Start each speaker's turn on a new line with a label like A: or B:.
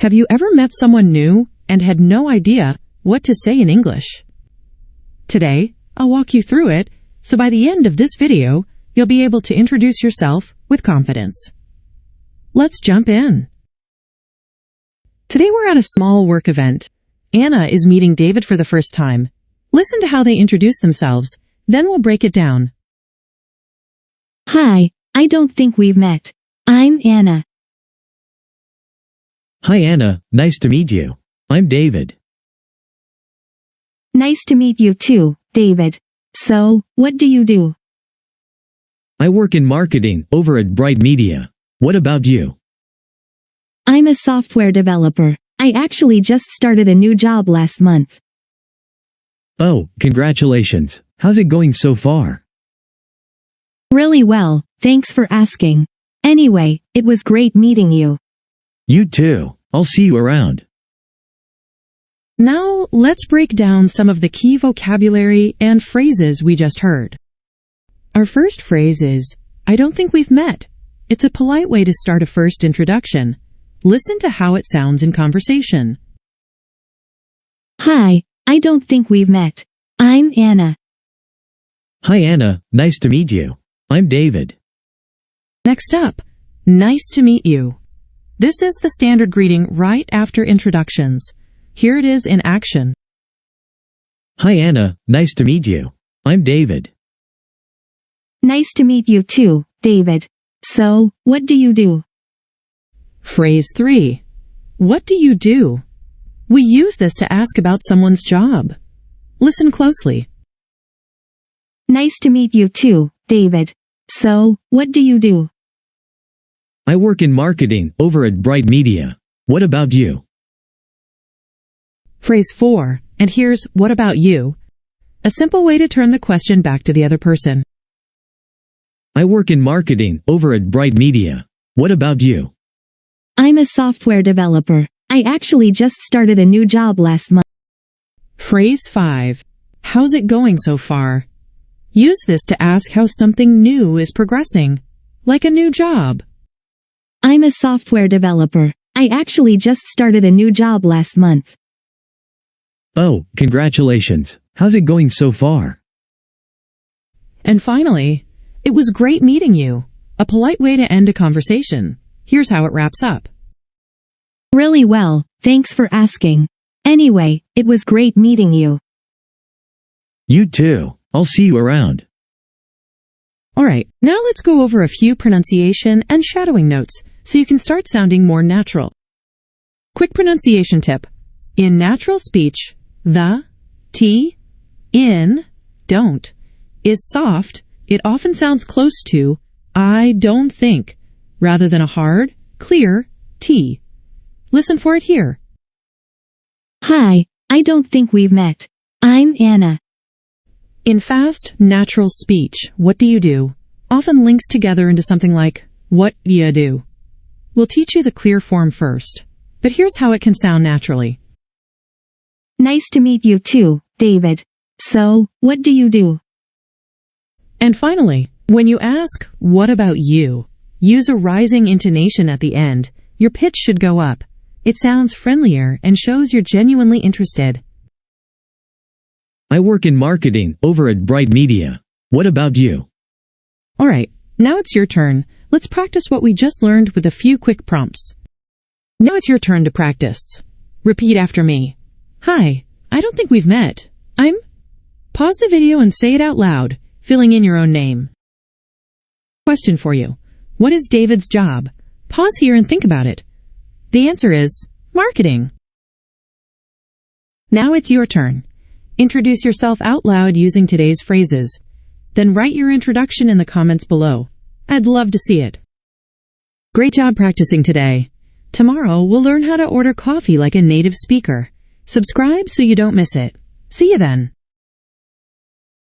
A: Have you ever met someone new and had no idea what to say in English? Today, I'll walk you through it, so by the end of this video, you'll be able to introduce yourself with confidence. Let's jump in. Today we're at a small work event. Anna is meeting David for the first time. Listen to how they introduce themselves, then we'll break it down.
B: Hi, I don't think we've met. I'm Anna.
C: Hi Anna, nice to meet you. I'm David.
B: Nice to meet you too, David. So, what do you do?
C: I work in marketing over at Bright Media. What about you?
B: I'm a software developer. I actually just started a new job last month.
C: Oh, congratulations. How's it going so far?
B: Really well, thanks for asking. Anyway, it was great meeting you.
C: You too. I'll see you around.
A: Now, let's break down some of the key vocabulary and phrases we just heard. Our first phrase is, I don't think we've met. It's a polite way to start a first introduction. Listen to how it sounds in conversation.
B: Hi, I don't think we've met. I'm Anna.
C: Hi Anna, nice to meet you. I'm David.
A: Next up, nice to meet you. This is the standard greeting right after introductions. Here it is in action.
C: Hi Anna, nice to meet you. I'm David.
B: Nice to meet you too, David. So, what do you do?
A: Phrase 3. What do you do? We use this to ask about someone's job. Listen closely.
B: Nice to meet you too, David. So, what do you do?
C: I work in marketing over at Bright Media. What about you?
A: Phrase 4. And here's what about you? A simple way to turn the question back to the other person.
C: I work in marketing over at Bright Media. What about you?
B: I'm a software developer. I actually just started a new job last month.
A: Phrase 5. How's it going so far? Use this to ask how something new is progressing, like a new job.
B: I'm a software developer. I actually just started a new job last month.
C: Oh, congratulations. How's it going so far?
A: And finally, it was great meeting you. A polite way to end a conversation. Here's how it wraps up.
B: Really well, thanks for asking. Anyway, it was great meeting you.
C: You too. I'll see you around.
A: Alright, now let's go over a few pronunciation and shadowing notes so you can start sounding more natural. Quick pronunciation tip. In natural speech, the, t, in, don't, is soft. It often sounds close to I don't think, rather than a hard, clear T. Listen for it here.
B: Hi, I don't think we've met. I'm Anna.
A: In fast, natural speech, what do you do? Often links together into something like, what ya do? We'll teach you the clear form first, but here's how it can sound naturally.
B: Nice to meet you too, David. So, what do you do?
A: And finally, when you ask, what about you? Use a rising intonation at the end. Your pitch should go up. It sounds friendlier and shows you're genuinely interested.
C: I work in marketing over at Bright Media. What about you?
A: Alright, now it's your turn. Let's practice what we just learned with a few quick prompts. Now it's your turn to practice. Repeat after me. Hi, I don't think we've met. I'm... Pause the video and say it out loud, filling in your own name. Question for you. What is David's job? Pause here and think about it. The answer is marketing. Now it's your turn. Introduce yourself out loud using today's phrases. Then write your introduction in the comments below. I'd love to see it. Great job practicing today. Tomorrow we'll learn how to order coffee like a native speaker. Subscribe so you don't miss it. See you then.